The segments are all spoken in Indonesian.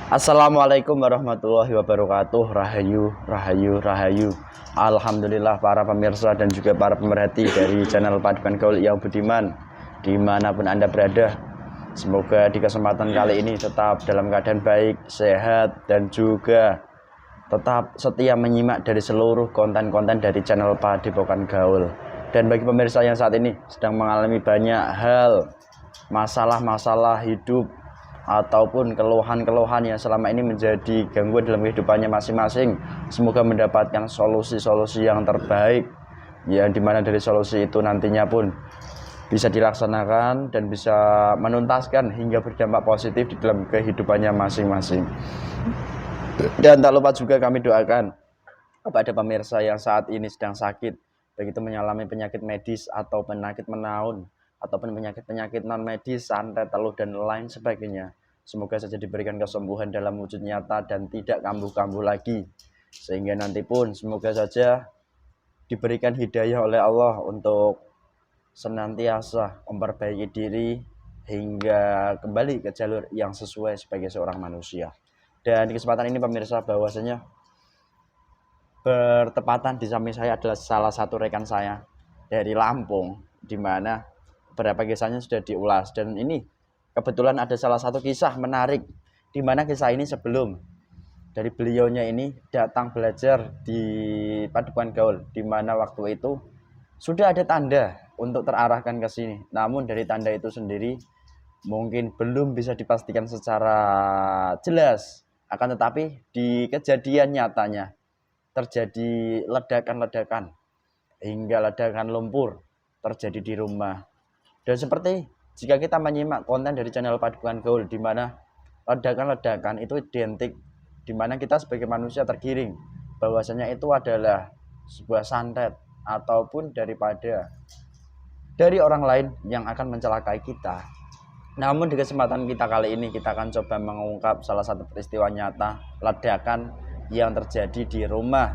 Assalamualaikum warahmatullahi wabarakatuh. Rahayu, rahayu, rahayu. Alhamdulillah para pemirsa dan juga para pemerhati dari channel Padukan Gaul yang budiman dimanapun Anda berada. Semoga di kesempatan kali ini tetap dalam keadaan baik, sehat, dan juga tetap setia menyimak dari seluruh konten-konten dari channel Padukan Gaul. Dan bagi pemirsa yang saat ini sedang mengalami banyak hal, masalah-masalah hidup ataupun keluhan-keluhan yang selama ini menjadi gangguan dalam kehidupannya masing-masing, semoga mendapatkan solusi-solusi yang terbaik, yang dimana dari solusi itu nantinya pun bisa dilaksanakan dan bisa menuntaskan hingga berdampak positif di dalam kehidupannya masing-masing. Dan tak lupa juga kami doakan kepada pemirsa yang saat ini sedang sakit, begitu mengalami penyakit medis atau penyakit menaun ataupun penyakit-penyakit non medis, santet, teluh dan lain sebagainya. Semoga saja diberikan kesembuhan dalam wujud nyata dan tidak kambuh-kambuh lagi. Sehingga nanti pun semoga saja diberikan hidayah oleh Allah untuk senantiasa memperbaiki diri hingga kembali ke jalur yang sesuai sebagai seorang manusia. Dan di kesempatan ini pemirsa, bahwasanya bertepatan di samping saya adalah salah satu rekan saya dari Lampung, di mana beberapa kisahnya sudah diulas. Dan ini kebetulan ada salah satu kisah menarik, di mana kisah ini sebelum dari beliaunya ini datang belajar di Padukan Gaul, di mana waktu itu sudah ada tanda untuk terarahkan ke sini. Namun dari tanda itu sendiri mungkin belum bisa dipastikan secara jelas. Akan tetapi di kejadian nyatanya terjadi ledakan-ledakan hingga ledakan lumpur terjadi di rumah. Dan seperti jika kita menyimak konten dari channel Padukan Gaul, di mana ledakan-ledakan itu identik, di mana kita sebagai manusia tergiring bahwasanya itu adalah sebuah santet ataupun dari orang lain yang akan mencelakai kita. Namun di kesempatan kita kali ini kita akan coba mengungkap salah satu peristiwa nyata ledakan yang terjadi di rumah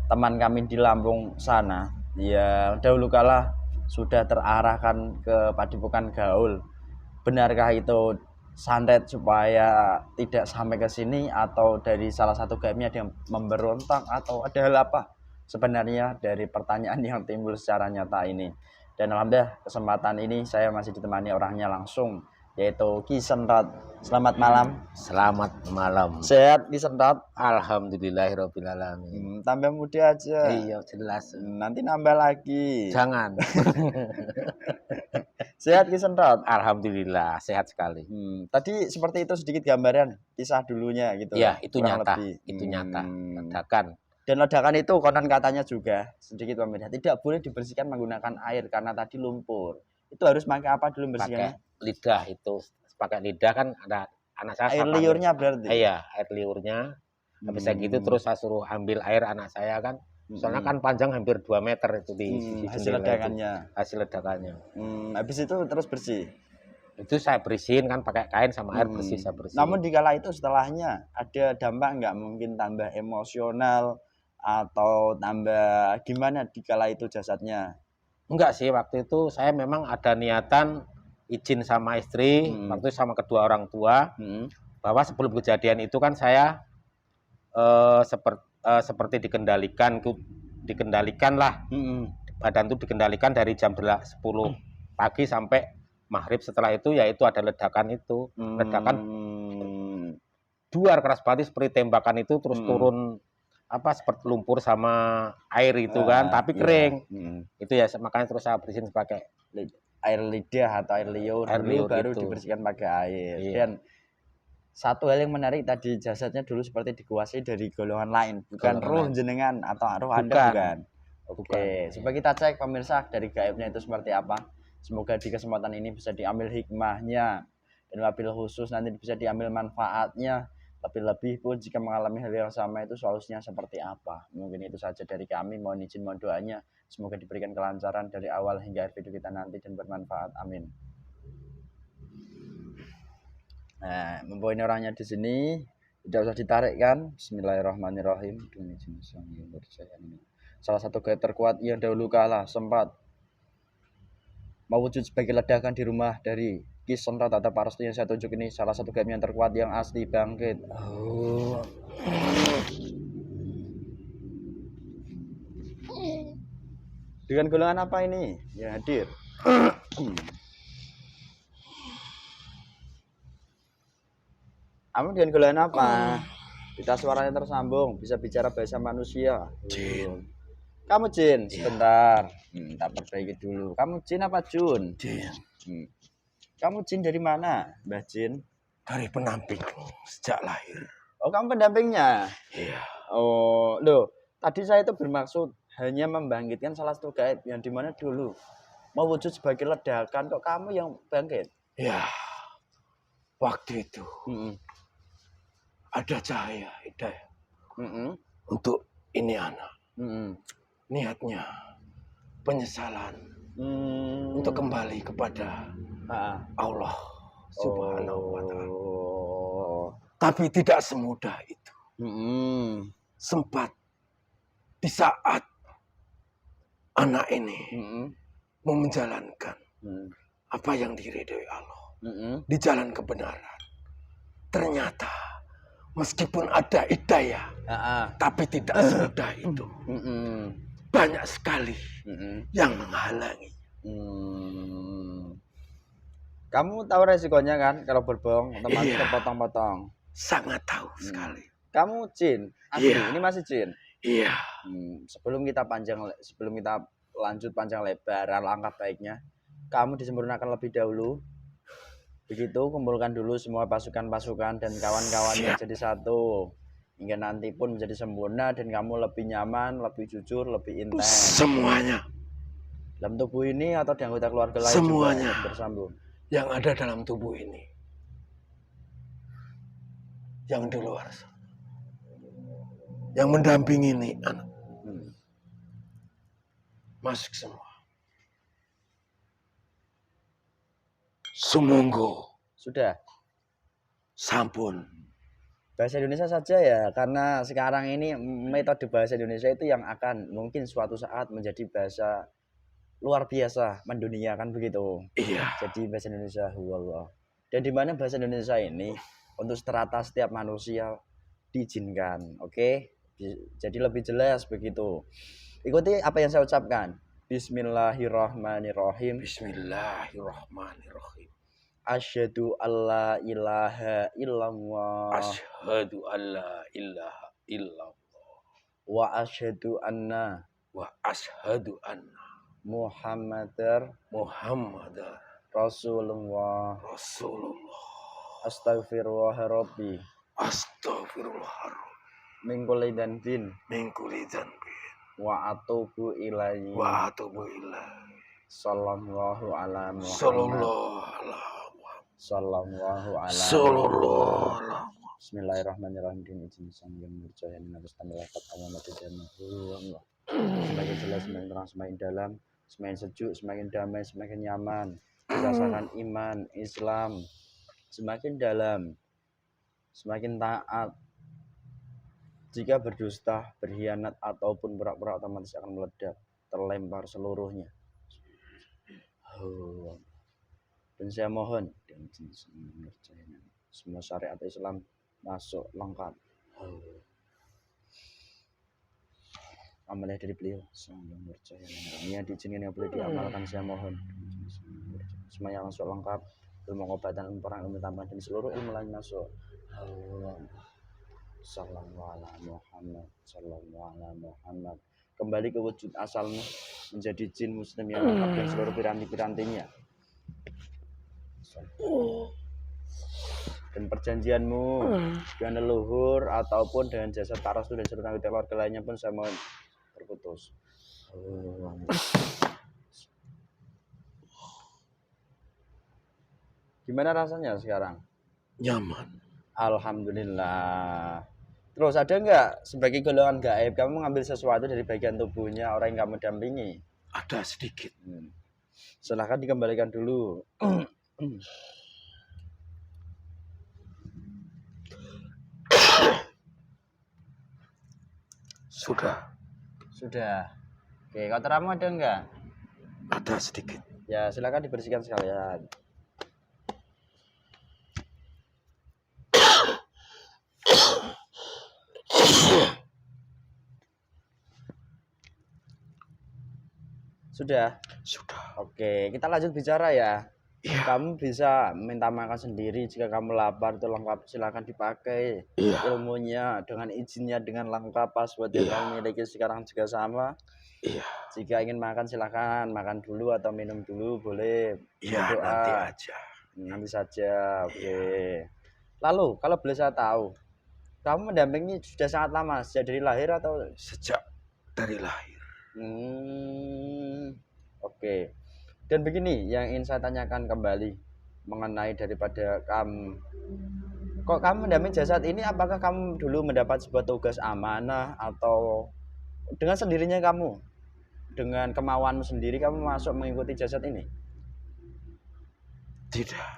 teman kami di Lampung sana, yang dahulu kala sudah terarahkan ke Padukan Gaul. Benarkah itu santet supaya tidak sampai ke sini, atau dari salah satu gaibnya ada yang memberontak, atau ada hal apa sebenarnya dari pertanyaan yang timbul secara nyata ini? Dan alhamdulillah kesempatan ini saya masih ditemani orangnya langsung, yaitu Ki Sentot. Selamat malam. Selamat malam. Sehat Ki Sentot? Alhamdulillahirabbil alamin. Tambah muda aja. Iya, jelas. Nanti nambah lagi. Jangan. Sehat Ki Sentot? Alhamdulillah, sehat sekali. Tadi seperti itu sedikit gambaran kisah dulunya gitu. Ya, itu kurang nyata. lebih. Itu nyata. Ledakan. Dan ledakan itu konon katanya juga sedikit pemirsa, tidak boleh dibersihkan menggunakan air karena tadi lumpur. Itu harus pakai apa dulu bersihkannya? Pakai lidah itu. Pakai lidah kan ada anak saya. Air liurnya berarti? Iya, air liurnya. Habis gitu terus saya suruh ambil air anak saya kan. Soalnya kan panjang hampir 2 meter itu di sisi hasil ledakannya. Hasil ledakannya. Habis itu terus bersih. Itu saya bersihin kan pakai kain sama air bersih, saya bersihin. Namun dikala itu setelahnya ada dampak nggak, mungkin tambah emosional atau tambah gimana dikala itu jasadnya? Enggak sih, waktu itu saya memang ada niatan izin sama istri, waktu itu sama kedua orang tua, bahwa sebelum kejadian itu kan saya seperti dikendalikan lah, badan itu dikendalikan dari jam 10 pagi sampai maghrib. Setelah itu yaitu ada ledakan itu, ledakan duar keras banget seperti tembakan itu, terus turun seperti lumpur sama air itu kan, tapi kering. Itu ya makanya terus saya bersihin pakai air lidah atau air liur, baru itu dibersihkan pakai air. Dan satu hal yang menarik tadi, jasadnya dulu seperti dikuasai dari golongan lain, bukan roh jenengan atau roh Anda, bukan. Oke, coba kita cek pemirsa dari gaibnya itu seperti apa. Semoga di kesempatan ini bisa diambil hikmahnya, dan wabil khusus nanti bisa diambil manfaatnya. Lebih-lebih pun jika mengalami hal yang sama itu solusinya seperti apa. Mungkin itu saja dari kami. Mohon izin, mohon doanya. Semoga diberikan kelancaran dari awal hingga akhir video kita nanti dan bermanfaat. Amin. Nah, mumpung ini orangnya di sini, tidak usah ditarik kan. Bismillahirrahmanirrahim. Salah satu gaib terkuat yang dahulu kala sempat mewujud sebagai ledakan di rumah dari Kisah tata parastu yang saya tunjuk ini salah satu game yang terkuat yang asli bangkit. Oh. Dengan golongan apa ini yang hadir? Kamu dengan golongan apa? Kita suaranya tersambung, bisa bicara bahasa manusia. Jin. Kamu Jin, sebentar. Tak perbaiki dulu. Kamu Jin apa Jun? Jin. Kamu Jin dari mana, Mbah Jin? Dari pendamping sejak lahir. Oh, kamu pendampingnya? Iya. Oh, loh. Tadi saya itu bermaksud hanya membangkitkan salah satu gaib yang dimana dulu mewujud sebagai ledakan. Kok kamu yang bangkit? Ya. Waktu itu ada cahaya hidayah untuk ini anak. Niatnya penyesalan untuk kembali kepada Allah Subhanahu wa Ta'ala. Tapi tidak semudah itu. Sempat di saat anak ini mau menjalankan apa yang diridhoi Allah di jalan kebenaran. Ternyata meskipun ada hidayah, tapi tidak semudah itu. Banyak sekali yang menghalangi. Kamu tahu resikonya kan kalau berbohong, otomatis terpotong-potong. Sangat tahu sekali. Kamu Jin, asli ini masih Jin. Iya. Sebelum kita lanjut panjang lebar, langkah baiknya, kamu disempurnakan lebih dahulu. Begitu, kumpulkan dulu semua pasukan-pasukan dan kawan-kawannya jadi satu. Hingga nanti pun menjadi sempurna dan kamu lebih nyaman, lebih jujur, lebih intens. Semuanya. Dalam tubuh ini atau di anggota keluarga lain semuanya juga bersambung. Yang ada dalam tubuh ini. Yang di luar. Yang mendampingi ini anak. Masuk semua. Sumunggu. Sudah. Sampun. Bahasa Indonesia saja ya, karena sekarang ini metode bahasa Indonesia itu yang akan mungkin suatu saat menjadi bahasa luar biasa, mendunia kan begitu. Iya. Jadi bahasa Indonesia Allah. Dan di mana bahasa Indonesia ini untuk strata setiap manusia diizinkan, oke? Jadi lebih jelas begitu. Ikuti apa yang saya ucapkan. Bismillahirrahmanirrahim. Bismillahirrahmanirrahim. Asyhadu alla ilaha illallah. Asyhadu alla ilaha illallah. Wa asyhadu anna Muhammadar Rasulullah. Astaghfirullah rabbi. Min kulli dhanbin. Wa atubu ilaihi. Sallallahu ala Muhammad. Sallallahu ala Bismillahirrahmanirrahim. Izin sang yang percaya dengan melakat Allah dan Allah. Semakin jelas, semakin terang, semakin dalam, semakin sejuk, semakin damai, semakin nyaman. Berdasarkan iman Islam semakin dalam, semakin taat. Jika berdusta, berkhianat ataupun pura-pura otomatis akan meledak, terlempar seluruhnya. Dan saya mohon dan semua syariat Islam masuk lengkap. Amalnya dari beliau sang yang percaya. Ini diizinkan yang boleh diamalkan, saya mohon. Semuanya masuk lengkap. Ilmu pengobatan, ilmu perang, ilmu tambahan dan seluruh ilmu lain masuk. Sallallahu ala Muhammad. Kembali ke wujud asalmu, menjadi jin muslim yang lengkap dan seluruh piranti-pirantinya. Dan perjanjianmu dengan leluhur ataupun dengan jasa parastu dan seluruh anggota keluarga lainnya pun saya mohon terputus. Gimana rasanya sekarang? Nyaman. Alhamdulillah. Terus ada nggak sebagai golongan gaib kamu mengambil sesuatu dari bagian tubuhnya orang yang kamu dampingi? Ada sedikit. Silahkan dikembalikan dulu. Sudah. Oke, kotoranmu ada nggak? Ada sedikit. Ya, silakan dibersihkan sekalian. Sudah. Sudah. Oke, kita lanjut bicara ya. Iya. Kamu bisa minta makan sendiri jika kamu lapar, itu lengkap, silakan dipakai. Iya. Ilmunya dengan izinnya dengan lengkap, password yang Iya. kamu miliki sekarang juga sama. Iya. Jika ingin makan silakan makan dulu atau minum dulu boleh. Iya, Berdoa. nanti aja. Nanti saja. Oke. Lalu kalau boleh saya tahu, kamu mendampingi sudah sangat lama sejak dari lahir atau Sejak dari lahir. Oke. Dan begini yang ingin saya tanyakan kembali mengenai daripada kamu. Kok kamu mendampingi jasad ini, apakah kamu dulu mendapat sebuah tugas amanah atau dengan sendirinya kamu, dengan kemauanmu sendiri kamu masuk mengikuti jasad ini? Tidak.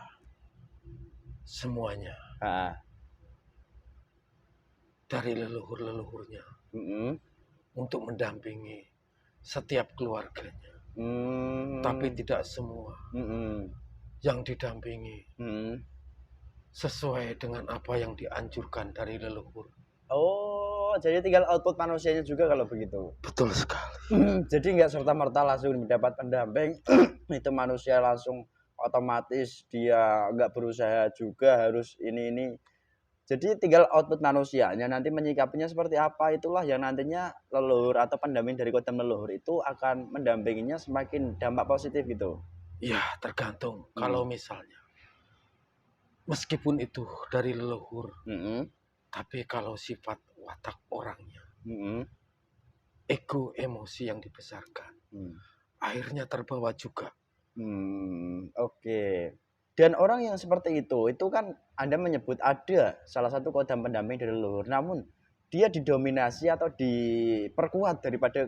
Semuanya dari leluhur-leluhurnya untuk mendampingi setiap keluarganya. Tapi tidak semua yang didampingi sesuai dengan apa yang dianjurkan dari leluhur. Oh, jadi tinggal output manusianya juga kalau begitu. Betul sekali. Jadi nggak serta-merta langsung mendapat pendamping itu manusia langsung otomatis dia nggak berusaha juga harus ini. Jadi tinggal output manusianya nanti menyikapinya seperti apa, itulah yang nantinya leluhur atau pendamping dari kodam leluhur itu akan mendampinginya semakin dampak positif gitu. Ya, tergantung. Kalau misalnya meskipun itu dari leluhur, tapi kalau sifat watak orangnya, ego emosi yang dibesarkan, akhirnya terbawa juga. Oke. Dan orang yang seperti itu kan Anda menyebut ada salah satu kodam pendamping dari leluhur, namun dia didominasi atau diperkuat daripada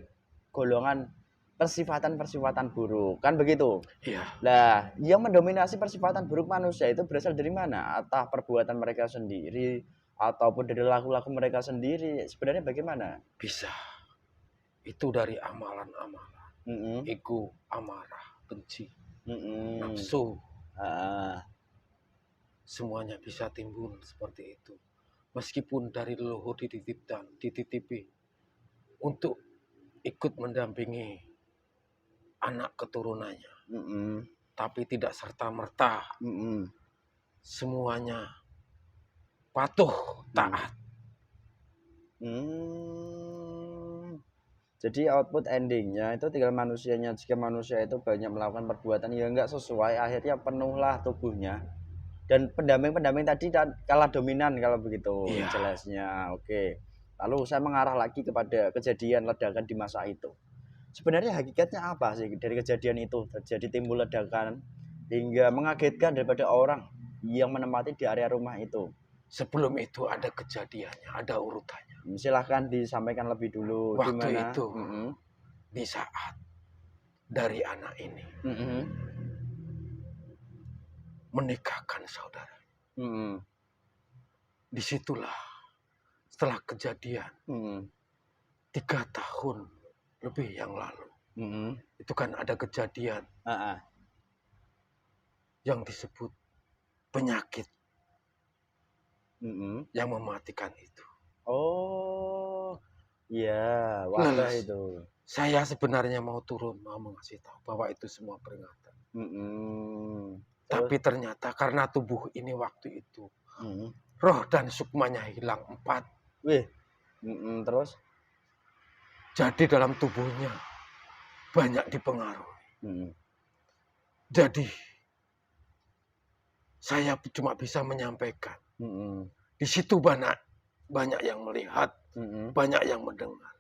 golongan persifatan-persifatan buruk, kan begitu? Iya. Nah, yang mendominasi persifatan buruk manusia itu berasal dari mana? Atau perbuatan mereka sendiri, ataupun dari laku-laku mereka sendiri, sebenarnya bagaimana? Bisa. Itu dari amalan-amalan, ego, amarah, benci, nafsu. Semuanya bisa timbul seperti itu. Meskipun dari leluhur dititipi untuk ikut mendampingi anak keturunannya, tapi tidak serta-merta semuanya patuh taat. Jadi output endingnya itu tinggal manusianya. Jika manusia itu banyak melakukan perbuatan yang nggak sesuai, akhirnya penuhlah tubuhnya. Dan pendamping-pendamping tadi kalah dominan kalau begitu jelasnya. Oke. Lalu saya mengarah lagi kepada kejadian ledakan di masa itu. Sebenarnya hakikatnya apa sih dari kejadian itu? Terjadi timbul ledakan hingga mengagetkan daripada orang yang menempati di area rumah itu. Sebelum itu ada kejadiannya, ada urutannya. Silahkan disampaikan lebih dulu. Waktu dimana? itu, di saat dari anak ini menikahkan saudara. Disitulah setelah kejadian 3 tahun lebih yang lalu, itu kan ada kejadian yang disebut penyakit yang mematikan itu. Oh, iya, wabah itu. Saya sebenarnya mau turun, mau mengasih tahu bahwa itu semua peringatan. Tapi ternyata karena tubuh ini waktu itu roh dan sukmanya hilang 4. Terus? Jadi dalam tubuhnya banyak dipengaruhi. Jadi saya cuma bisa menyampaikan. Di situ banyak yang melihat, banyak yang mendengar.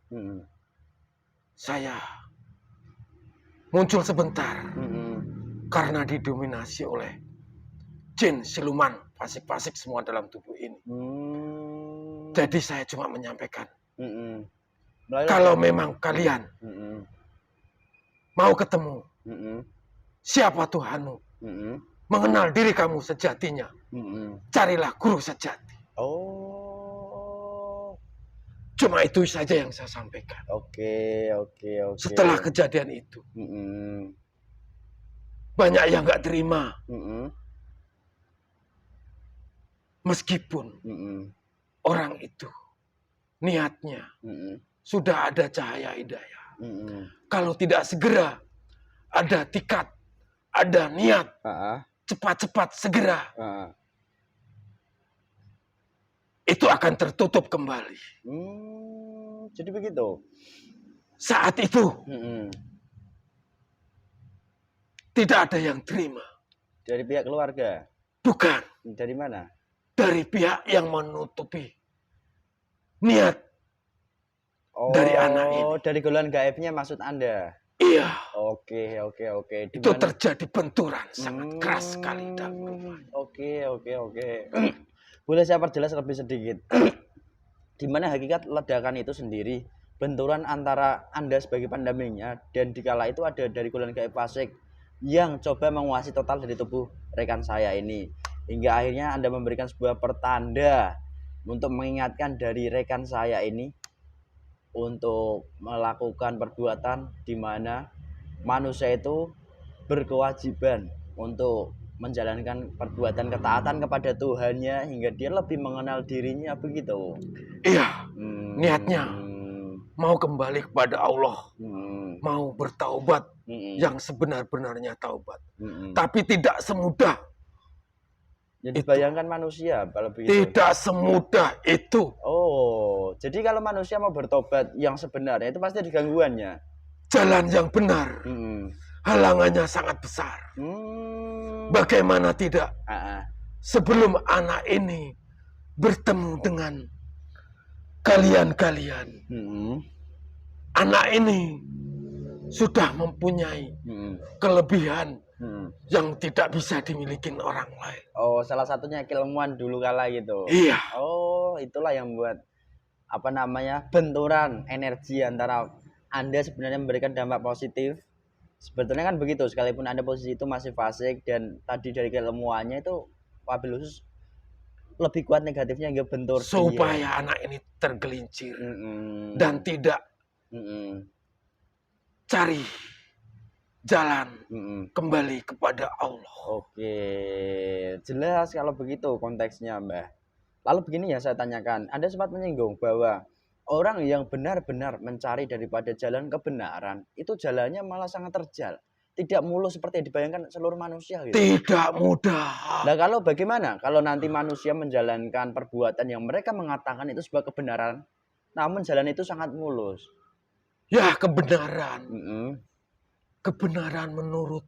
Saya muncul sebentar karena didominasi oleh jin, siluman, fasik-fasik semua dalam tubuh ini. Jadi saya cuma menyampaikan, kalau memang kalian mau ketemu siapa Tuhanmu, mengenal diri kamu sejatinya, carilah guru sejati. Cuma itu saja yang saya sampaikan. Oke. Setelah kejadian itu, banyak yang nggak terima. Meskipun orang itu niatnya sudah ada cahaya hidayah. Kalau tidak segera ada tikad, ada niat, cepat-cepat segera, itu akan tertutup kembali. Jadi begitu. Saat itu tidak ada yang terima. Dari pihak keluarga? Bukan. Dari mana? Dari pihak yang menutupi niat dari anak ini. Dari golongan gaibnya maksud Anda? Iya. Oke. Itu terjadi benturan sangat keras sekali. Oke. Boleh saya perjelas lebih sedikit? Di mana hakikat ledakan itu sendiri, benturan antara Anda sebagai pendampingnya dan dikala itu ada dari golongan gaib fasik yang coba menguasai total dari tubuh rekan saya ini. Hingga akhirnya Anda memberikan sebuah pertanda untuk mengingatkan dari rekan saya ini untuk melakukan perbuatan di mana manusia itu berkewajiban untuk menjalankan perbuatan ketaatan kepada Tuhannya hingga dia lebih mengenal dirinya, begitu. Iya, niatnya mau kembali kepada Allah, mau bertaubat yang sebenar-benarnya taubat. Tapi tidak semudah. Jadi bayangkan manusia kalau begitu. Tidak semudah itu. Jadi kalau manusia mau bertobat yang sebenarnya itu pasti ada gangguannya. Jalan yang benar, halangannya sangat besar. Bagaimana tidak? Sebelum anak ini bertemu dengan kalian-kalian, anak ini sudah mempunyai kelebihan yang tidak bisa dimiliki orang lain. Salah satunya keilmuan dulu kala gitu. Iya. Itulah yang membuat benturan energi antara Anda sebenarnya memberikan dampak positif. Sebetulnya kan begitu, sekalipun Anda posisi itu masih fasik dan tadi dari keilmuannya itu wabil khusus lebih kuat negatifnya hingga bentur. Supaya anak ini tergelincir dan tidak cari jalan kembali kepada Allah. Oke, jelas kalau begitu konteksnya, Mbah. Lalu begini ya saya tanyakan, Anda sempat menyinggung bahwa orang yang benar-benar mencari daripada jalan kebenaran, itu jalannya malah sangat terjal. Tidak mulus seperti yang dibayangkan seluruh manusia gitu. Tidak mudah. Nah, kalau bagaimana kalau nanti manusia menjalankan perbuatan yang mereka mengatakan itu sebuah kebenaran, namun jalan itu sangat mulus? Ya, kebenaran. Kebenaran menurut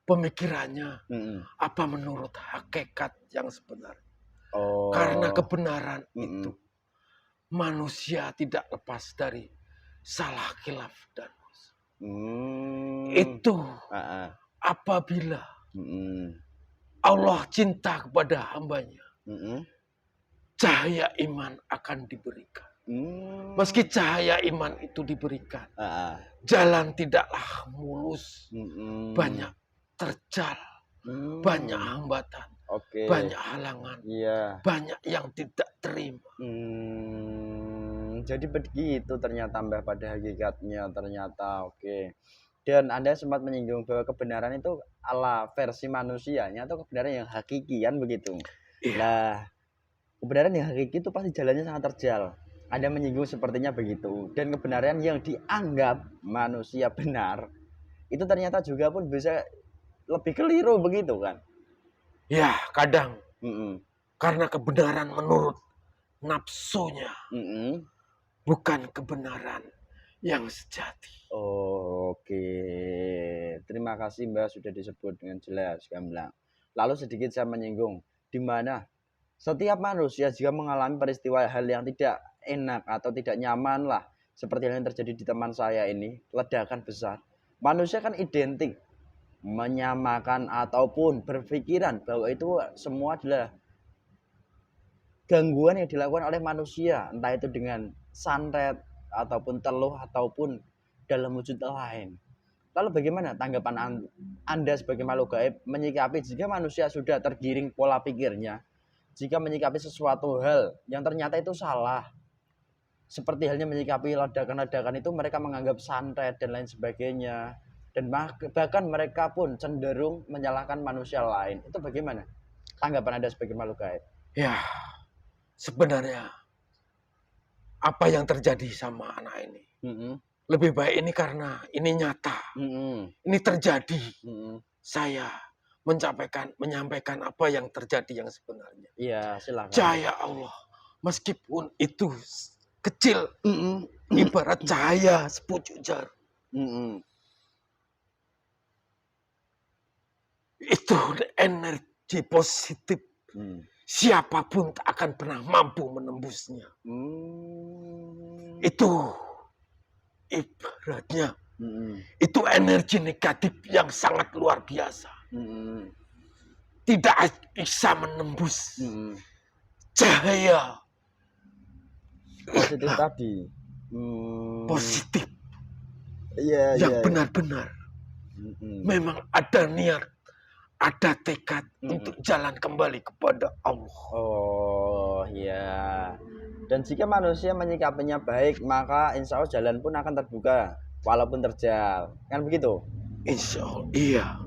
pemikirannya, apa menurut hakikat yang sebenarnya. Karena kebenaran itu manusia tidak lepas dari salah, khilaf dan dosa. Itu apabila Allah cinta kepada hambanya, cahaya iman akan diberikan. Meski cahaya iman itu diberikan, jalan tidaklah mulus, banyak terjal, banyak hambatan, banyak halangan, banyak yang tidak terima. Jadi begitu ternyata Mbah pada hakikatnya ternyata. Dan Anda sempat menyinggung bahwa kebenaran itu ala versi manusianya atau kebenaran yang hakiki kan begitu. Nah, kebenaran yang hakiki itu pasti jalannya sangat terjal. Anda menyinggung sepertinya begitu. Dan kebenaran yang dianggap manusia benar itu ternyata juga pun bisa lebih keliru begitu kan. Ya, kadang karena kebenaran menurut nafsunya, bukan kebenaran yang sejati. Oke, terima kasih Mbak sudah disebut dengan jelas gamblang. Lalu sedikit saya menyinggung di mana setiap manusia jika mengalami peristiwa hal yang tidak enak atau tidak nyaman lah, seperti yang terjadi di teman saya ini, ledakan besar. Manusia kan identik menyamakan ataupun berpikiran bahwa itu semua adalah gangguan yang dilakukan oleh manusia, entah itu dengan santet ataupun teluh ataupun dalam wujud lain. Lalu bagaimana tanggapan Anda sebagai makhluk gaib menyikapi jika manusia sudah tergiring pola pikirnya, jika menyikapi sesuatu hal yang ternyata itu salah, seperti halnya menyikapi ledakan-ledakan itu mereka menganggap santet dan lain sebagainya, dan bahkan mereka pun cenderung menyalahkan manusia lain. Itu bagaimana tanggapan Anda sebagai makhluk gaib? Ya, sebenarnya apa yang terjadi sama anak ini lebih baik ini karena ini nyata, ini terjadi. Saya menyampaikan apa yang terjadi yang sebenarnya. Iya, silakan. Cahaya Allah, meskipun itu kecil, ibarat cahaya sepucuk jarum. Itu energi positif. Siapapun tak akan pernah mampu menembusnya. Itu ibaratnya, itu energi negatif yang sangat luar biasa. Tidak bisa menembus cahaya positif tadi. Positif. Iya, yang benar-benar memang ada niat, ada tekad untuk jalan kembali kepada Allah. Oh iya. Dan jika manusia menyikapinya baik, maka insya Allah jalan pun akan terbuka walaupun terjal, kan begitu? Insya Allah, iya.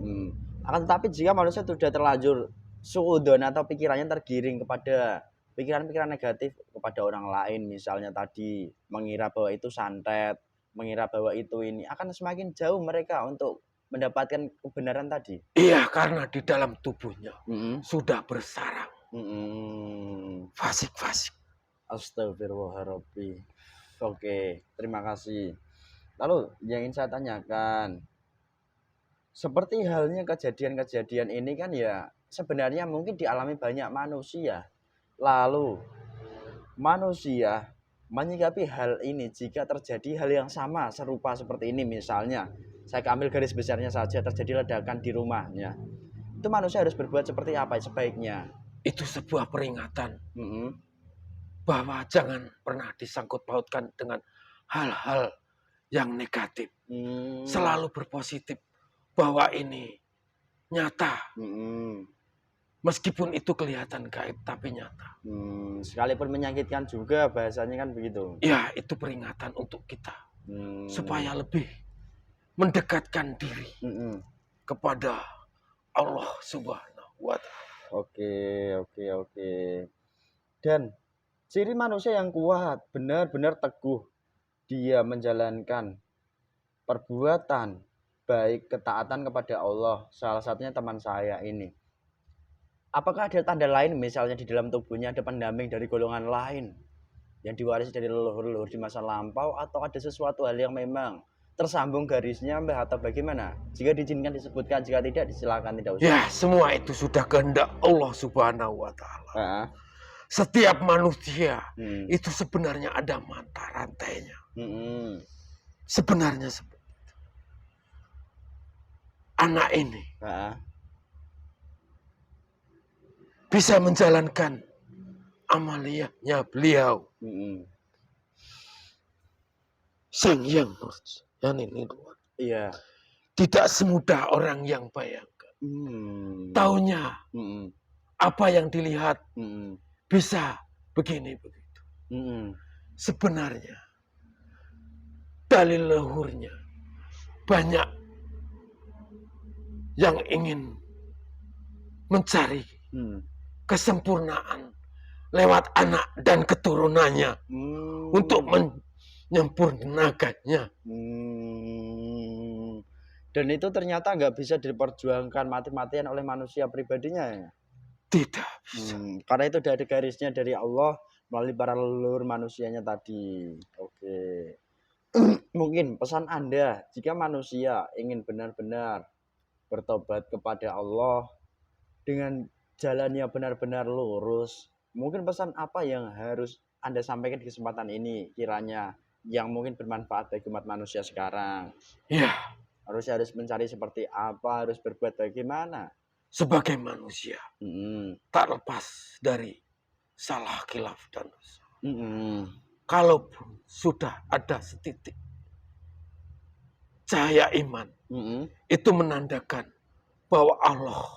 Akan tetapi jika manusia sudah terlanjur suudzon atau pikirannya tergiring kepada pikiran-pikiran negatif kepada orang lain, misalnya tadi mengira bahwa itu santet, mengira bahwa itu ini, akan semakin jauh mereka untuk mendapatkan kebenaran tadi. Iya, karena di dalam tubuhnya sudah bersarang fasik-fasik. Astagfirullahaladzim. Oke, terima kasih. Lalu yang ingin saya tanyakan, seperti halnya kejadian-kejadian ini kan ya sebenarnya mungkin dialami banyak manusia. Lalu manusia menyikapi hal ini jika terjadi hal yang sama serupa seperti ini, misalnya saya ambil garis besarnya saja, terjadi ledakan di rumahnya, itu manusia harus berbuat seperti apa sebaiknya? Itu sebuah peringatan bahwa jangan pernah disangkut pautkan dengan hal-hal yang negatif. Selalu berpositif bahwa ini nyata. Meskipun itu kelihatan gaib, tapi nyata. Sekalipun menyakitkan juga, bahasanya kan begitu. Ya, itu peringatan untuk kita. Supaya lebih mendekatkan diri kepada Allah Subhanahu wa Ta'ala. Oke. Dan ciri manusia yang kuat, benar-benar teguh, dia menjalankan perbuatan baik, ketaatan kepada Allah. Salah satunya teman saya ini. Apakah ada tanda lain, misalnya di dalam tubuhnya ada pendamping dari golongan lain yang diwarisi dari leluhur-leluhur di masa lampau, atau ada sesuatu hal yang memang tersambung garisnya, Mbah, atau bagaimana? Jika diizinkan disebutkan, jika tidak disilakan, tidak usah. Ya, semua itu sudah kehendak Allah Subhanahu wa Ta'ala. Setiap manusia itu sebenarnya ada mata rantainya. Sebenarnya anak ini bisa menjalankan amaliyahnya beliau. Sang Yang luar. Iya. Tidak semudah orang yang bayangkan. Taunya apa yang dilihat bisa begini begitu. Sebenarnya dari leluhurnya banyak yang ingin mencari kesempurnaan lewat anak dan keturunannya untuk menyempurnakannya. Dan itu ternyata nggak bisa diperjuangkan mati-matian oleh manusia pribadinya ya? Tidak bisa. Karena itu udah ada garisnya dari Allah melalui para leluhur manusianya tadi. Oke. Mungkin pesan Anda jika manusia ingin benar-benar bertobat kepada Allah dengan jalannya benar-benar lurus, mungkin pesan apa yang harus Anda sampaikan di kesempatan ini kiranya yang mungkin bermanfaat bagi umat manusia sekarang? Ya. Harus mencari seperti apa, harus berbuat bagaimana? Sebagai manusia, tak lepas dari salah, khilaf, dan dosa. Kalaupun sudah ada setitik cahaya iman, itu menandakan bahwa Allah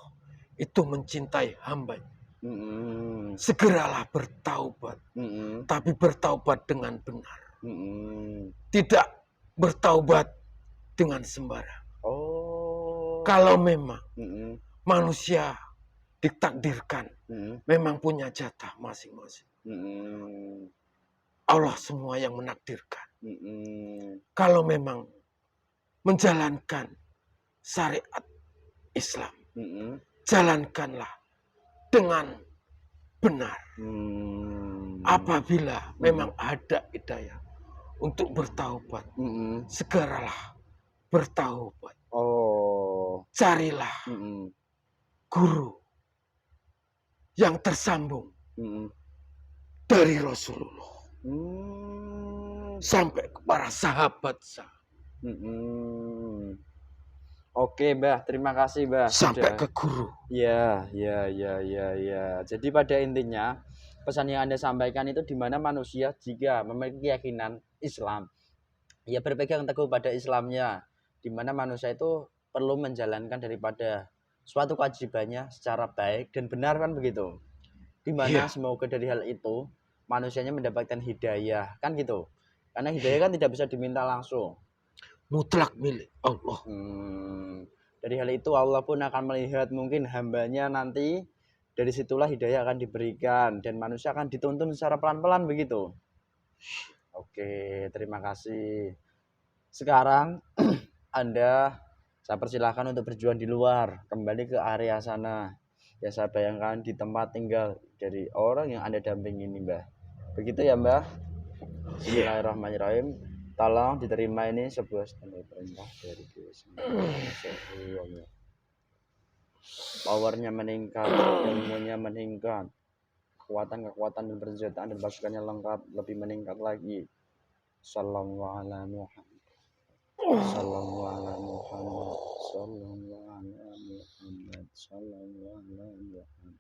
itu mencintai hamba-Nya. Segeralah bertaubat, tapi bertaubat dengan benar. Tidak bertaubat dengan sembarang. Kalau memang manusia ditakdirkan memang punya jatah masing-masing. Allah semua yang menakdirkan. Kalau memang menjalankan syariat Islam, jalankanlah dengan benar. Apabila memang ada hidayah untuk bertaubat, segeralah bertaubat. Carilah guru yang tersambung dari Rasulullah sampai ke para sahabat. Oke, Mbah, terima kasih, Mbah. Sampai ke guru. Ya. Jadi pada intinya pesan yang Anda sampaikan itu di mana manusia jika memiliki keyakinan Islam, ya berpegang teguh pada Islamnya, di mana manusia itu perlu menjalankan daripada suatu kewajibannya secara baik dan benar, kan begitu. Di mana semoga dari hal itu manusianya mendapatkan hidayah, kan gitu. Karena hidayah kan tidak bisa diminta langsung, mutlak milik Allah. Dari hal itu Allah pun akan melihat mungkin hambanya nanti, dari situlah hidayah akan diberikan dan manusia akan dituntun secara pelan-pelan begitu. Oke, terima kasih. Sekarang saya persilahkan untuk berjuang di luar, kembali ke area sana. Ya saya bayangkan di tempat tinggal dari orang yang Anda dampingi ini, Mbah. Begitu ya, Mbah? Bismillahirrahmanirrahim. Tolong diterima ini sebuah standar perintah dari powernya meningkat, ilmunya meningkat, kekuatan dan persenjataan dan pasukannya lengkap, lebih meningkat lagi. Sallallahu ala Muhammad. Sallallahu ala Muhammad. Sallallahu ala Muhammad. Sallallahu ala Muhammad.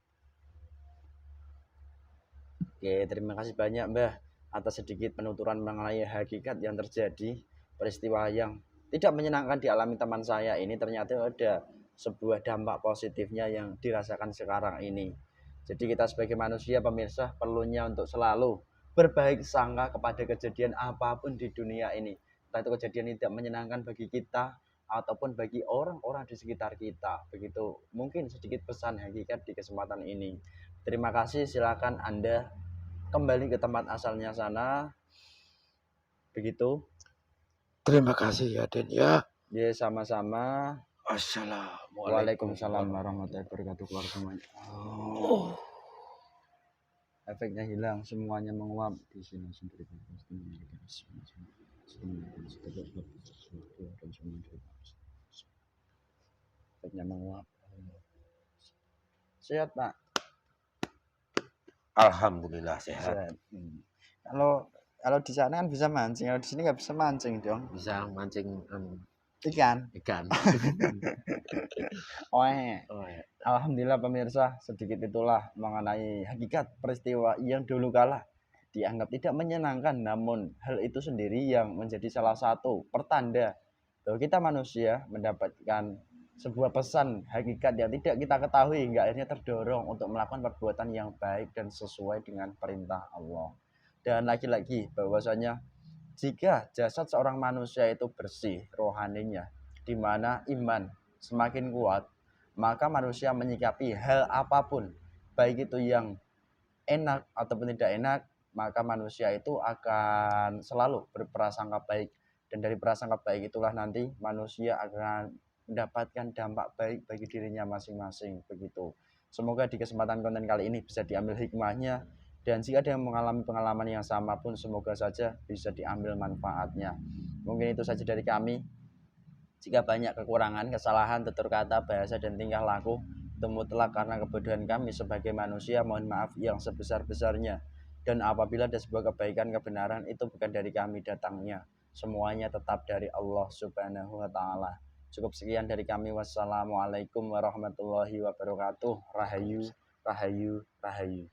Oke, terima kasih banyak, Mbah, atas sedikit penuturan mengenai hakikat yang terjadi, peristiwa yang tidak menyenangkan dialami teman saya ini ternyata ada sebuah dampak positifnya yang dirasakan sekarang ini. Jadi kita sebagai manusia pemirsa perlunya untuk selalu berbaik sangka kepada kejadian apapun di dunia ini. Entah itu kejadian yang tidak menyenangkan bagi kita ataupun bagi orang-orang di sekitar kita. Begitu mungkin sedikit pesan hakikat di kesempatan ini. Terima kasih, silakan Anda kembali ke tempat asalnya sana. Begitu. Terima kasih ya, Den ya. Ya, sama-sama. Assalamualaikum. Waalaikumsalam warahmatullahi wabarakatuh, keluar semuanya. Efeknya hilang, semuanya menguap di sini sendiri. Efeknya menguap. Sehat, Pak? Alhamdulillah sehat. Kalau di sana kan bisa mancing, kalau di sini nggak bisa mancing dong. Bisa mancing ikan. Ya. Alhamdulillah pemirsa, sedikit itulah mengenai hakikat peristiwa yang dulu kala dianggap tidak menyenangkan, namun hal itu sendiri yang menjadi salah satu pertanda bahwa kita manusia mendapatkan sebuah pesan hakikat yang tidak kita ketahui hingga akhirnya terdorong untuk melakukan perbuatan yang baik dan sesuai dengan perintah Allah. Dan lagi-lagi bahwasanya jika jasad seorang manusia itu bersih rohaninya, di mana iman semakin kuat, maka manusia menyikapi hal apapun, baik itu yang enak ataupun tidak enak, maka manusia itu akan selalu berprasangka baik. Dan dari prasangka baik itulah nanti manusia akan mendapatkan dampak baik bagi dirinya masing-masing. Begitu. Semoga di kesempatan konten kali ini bisa diambil hikmahnya, dan jika ada yang mengalami pengalaman yang sama pun semoga saja bisa diambil manfaatnya. Mungkin itu saja dari kami. Jika banyak kekurangan, kesalahan, tutur kata, bahasa, dan tingkah laku itu mutlak karena kebodohan kami sebagai manusia, mohon maaf yang sebesar-besarnya. Dan apabila ada sebuah kebaikan, kebenaran, itu bukan dari kami datangnya, semuanya tetap dari Allah Subhanahu wa Ta'ala. Cukup sekian dari kami. Wassalamualaikum warahmatullahi wabarakatuh. Rahayu, rahayu, rahayu.